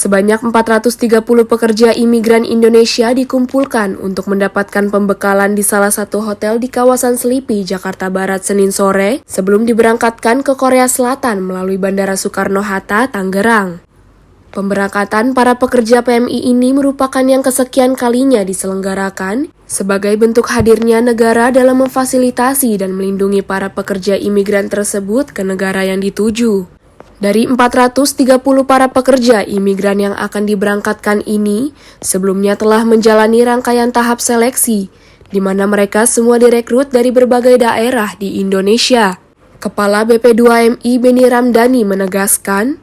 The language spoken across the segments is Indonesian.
Sebanyak 430 pekerja imigran Indonesia dikumpulkan untuk mendapatkan pembekalan di salah satu hotel di kawasan Selipi, Jakarta Barat, Senin sore sebelum diberangkatkan ke Korea Selatan melalui Bandara Soekarno-Hatta, Tangerang. Pemberangkatan para pekerja PMI ini merupakan yang kesekian kalinya diselenggarakan sebagai bentuk hadirnya negara dalam memfasilitasi dan melindungi para pekerja imigran tersebut ke negara yang dituju. Dari 430 para pekerja imigran yang akan diberangkatkan ini, sebelumnya telah menjalani rangkaian tahap seleksi, di mana mereka semua direkrut dari berbagai daerah di Indonesia. Kepala BP2MI Beni Ramdhani menegaskan,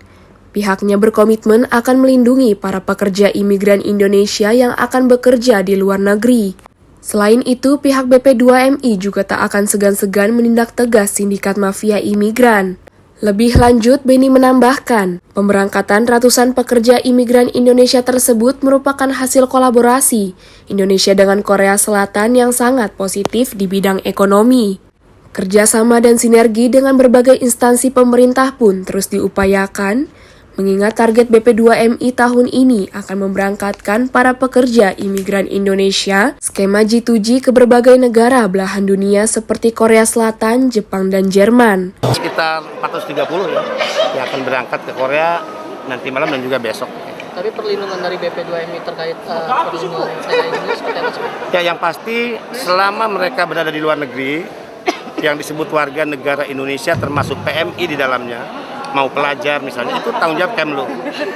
pihaknya berkomitmen akan melindungi para pekerja imigran Indonesia yang akan bekerja di luar negeri. Selain itu, pihak BP2MI juga tak akan segan-segan menindak tegas sindikat mafia imigran. Lebih lanjut, Beni menambahkan, pemberangkatan ratusan pekerja imigran Indonesia tersebut merupakan hasil kolaborasi Indonesia dengan Korea Selatan yang sangat positif di bidang ekonomi. Kerjasama dan sinergi dengan berbagai instansi pemerintah pun terus diupayakan, mengingat target BP2MI tahun ini akan memberangkatkan para pekerja imigran Indonesia skema G2G ke berbagai negara belahan dunia seperti Korea Selatan, Jepang, dan Jerman. Sekitar 430 ya, yang akan berangkat ke Korea nanti malam dan juga besok. Tapi perlindungan dari BP2MI terkait perlindungan ini seperti apa? Ya, yang pasti selama mereka berada di luar negeri, yang disebut warga negara Indonesia termasuk PMI di dalamnya, mau pelajar misalnya, itu tanggung jawab Kemlu,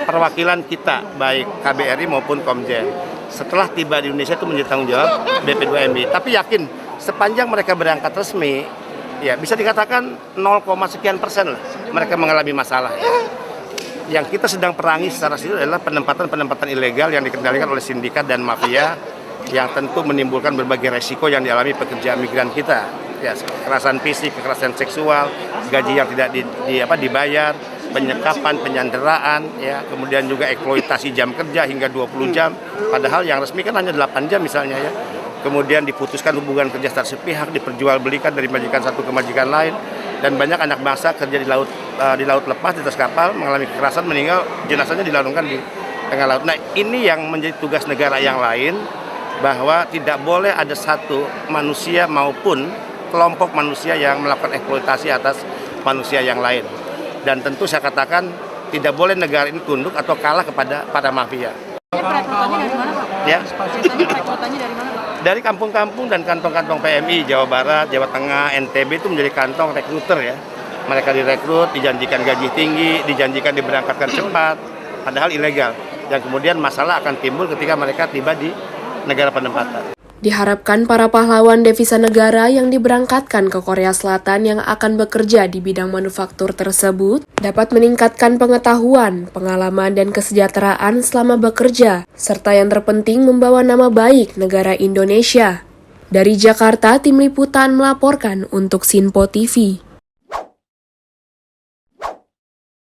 perwakilan kita baik KBRI maupun Komjen. Setelah tiba di Indonesia itu menjadi tanggung jawab BP2MI. Tapi yakin sepanjang mereka berangkat resmi, ya bisa dikatakan 0, sekian persen lah mereka mengalami masalah. Ya. Yang kita sedang perangi secara serius adalah penempatan ilegal yang dikendalikan oleh sindikat dan mafia yang tentu menimbulkan berbagai resiko yang dialami pekerja migran kita. Ya, kekerasan fisik, kekerasan seksual, gaji yang tidak dibayar, penyekapan, penyanderaan, ya, kemudian juga eksploitasi jam kerja hingga 20 jam, padahal yang resmi kan hanya 8 jam misalnya ya. Kemudian diputuskan hubungan kerja secara sepihak, diperjualbelikan dari majikan satu ke majikan lain, dan banyak anak bangsa kerja di laut lepas di atas kapal mengalami kekerasan, meninggal, jenazahnya dilarungkan di tengah laut. Nah, ini yang menjadi tugas negara yang lain, bahwa tidak boleh ada satu manusia maupun kelompok manusia yang melakukan eksploitasi atas manusia yang lain. Dan tentu saya katakan tidak boleh negara ini tunduk atau kalah kepada mafia. Perekrutannya dari mana, Pak? Ya. Perekrutannya dari mana, Pak? Dari kampung-kampung dan kantong-kantong PMI, Jawa Barat, Jawa Tengah, NTB itu menjadi kantong rekruter ya. Mereka direkrut, dijanjikan gaji tinggi, dijanjikan diberangkatkan cepat, padahal ilegal. Yang kemudian masalah akan timbul ketika mereka tiba di negara penempatan. Diharapkan para pahlawan devisa negara yang diberangkatkan ke Korea Selatan yang akan bekerja di bidang manufaktur tersebut dapat meningkatkan pengetahuan, pengalaman, dan kesejahteraan selama bekerja, serta yang terpenting membawa nama baik negara Indonesia. Dari Jakarta, Tim Liputan melaporkan untuk Sinpo TV.